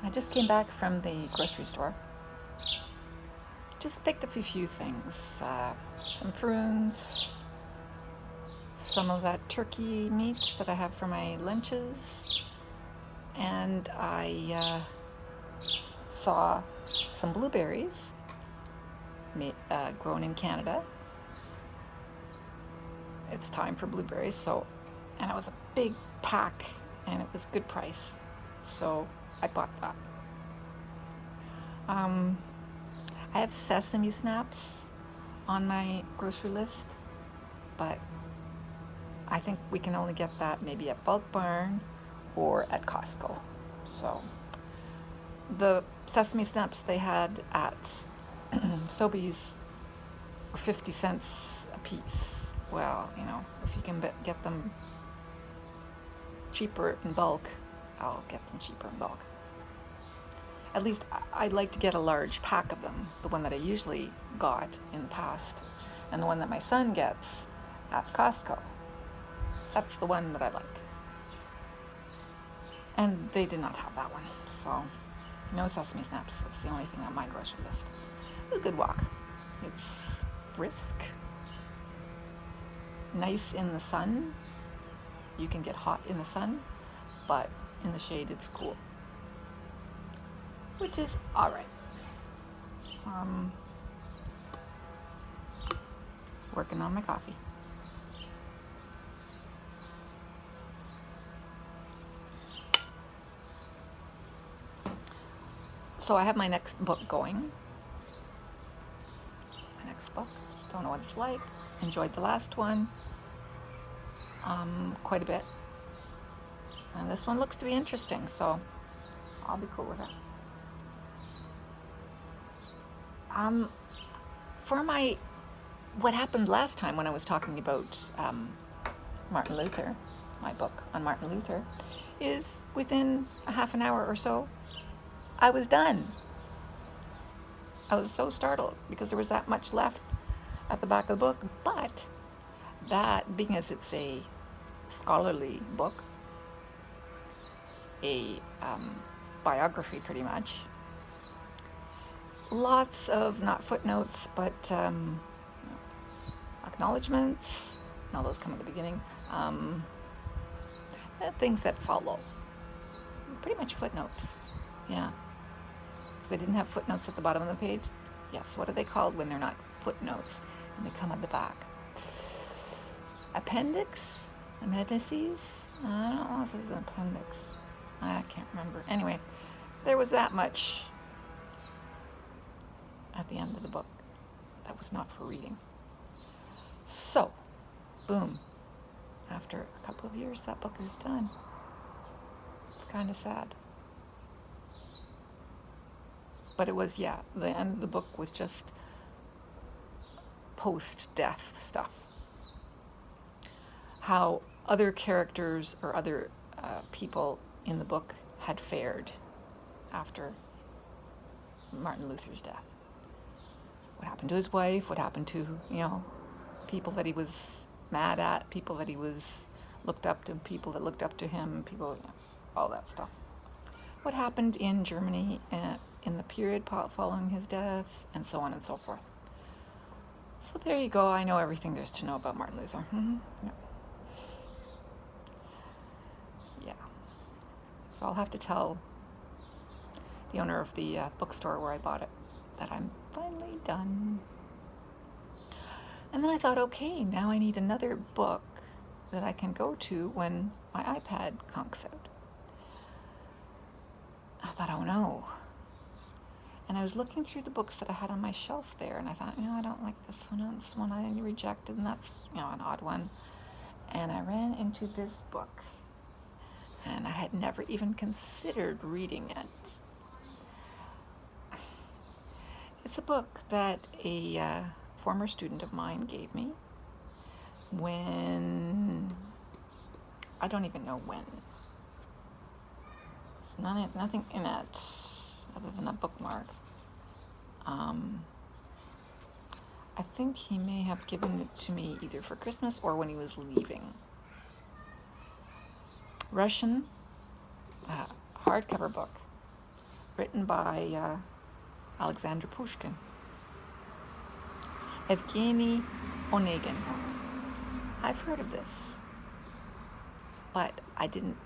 I just came back from the grocery store. Just picked up a few things. Some prunes, some of that turkey meat that I have for my lunches, and I saw some blueberries grown in Canada. It's time for blueberries, and it was a big pack, and it was good price, so I bought that. I have sesame snaps on my grocery list, but I think we can only get that maybe at Bulk Barn or at Costco. So the sesame snaps they had at Sobeys were 50 cents a piece. Well, if you can get them cheaper in bulk, I'll get them cheaper in bulk. At least I'd like to get a large pack of them, the one that I usually got in the past, and the one that my son gets at Costco. That's the one that I like. And they did not have that one, so no sesame snaps. That's the only thing on my grocery list. It was a good walk. It's brisk, nice in the sun. You can get hot in the sun, but in the shade it's cool, which is all right. Working on my coffee. So I have my next book going. My next book. Don't know what it's like. Enjoyed the last one quite a bit. And this one looks to be interesting, so I'll be cool with it. For what happened last time when I was talking about Martin Luther, my book on Martin Luther, is within a half an hour or so, I was done. I was so startled because there was that much left at the back of the book, but that, being as it's a scholarly book, a biography pretty much, lots of not footnotes but acknowledgments, no, those come at the beginning, things that follow, pretty much footnotes. Yeah, if they didn't have footnotes at the bottom of the page, yes, what are they called when they're not footnotes and they come at the back? Appendices? I don't know if it's an appendix. I can't remember. Anyway, there was that much at the end of the book that was not for reading. So, boom. After a couple of years, that book is done. It's kind of sad. But it was, the end of the book was just post-death stuff. How other characters or other people in the book had fared after Martin Luther's death. What happened to his wife, what happened to, people that he was mad at, people that he was looked up to, people that looked up to him, people, all that stuff. What happened in Germany in the period following his death, and so on and so forth. So there you go. I know everything there's to know about Martin Luther. Mm-hmm. Yeah. So I'll have to tell the owner of the bookstore where I bought it that I'm finally done. And then I thought, okay, now I need another book that I can go to when my iPad conks out. I thought, oh no. And I was looking through the books that I had on my shelf there, and I thought, I don't like this one, and this one I rejected, and that's, an odd one. And I ran into this book, and I had never even considered reading it. It's a book that a former student of mine gave me when, I don't even know when. There's nothing in it other than a bookmark. I think he may have given it to me either for Christmas or when he was leaving. Russian hardcover book. written by Alexander Pushkin. Evgeny Onegin. I've heard of this, but I didn't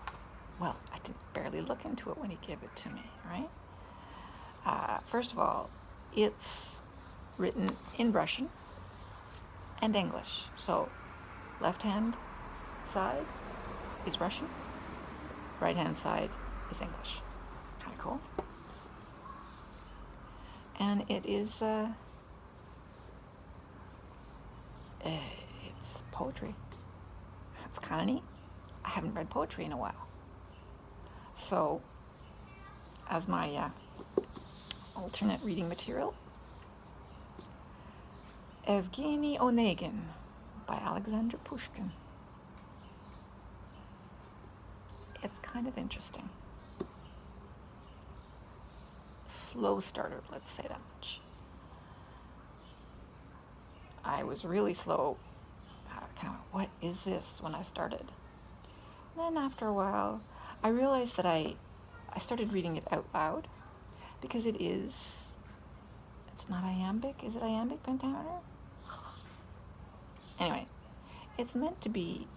barely look into it when he gave it to me, right? First of all, it's written in Russian and English. So, left-hand side is Russian, right-hand side is English. Kind of cool. And it is, it's poetry. That's kind of neat. I haven't read poetry in a while. So, as my alternate reading material, Evgeny Onegin by Alexander Pushkin. It's kind of interesting. Slow starter, let's say that much. I was really slow, kind of, what is this, when I started. Then after a while, I realized that I started reading it out loud, because it's not iambic. Is it iambic pentameter? Anyway, it's meant to be,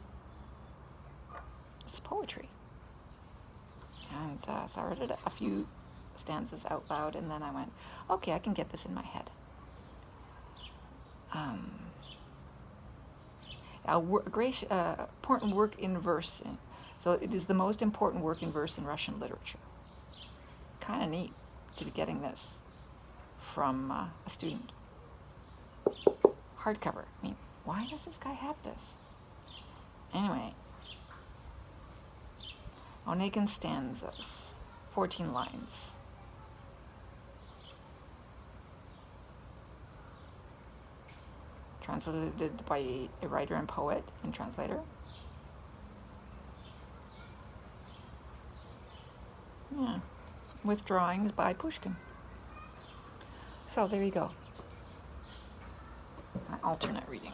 it's poetry. And so I read it a few stanzas out loud, and then I went, okay, I can get this in my head. Important work in verse. So it is the most important work in verse in Russian literature. Kind of neat to be getting this from a student. Hardcover. I mean, why does this guy have this? Anyway, Onegin stanzas, 14 lines. Translated by a writer and poet and translator. Yeah, with drawings by Pushkin. So there you go. My alternate reading.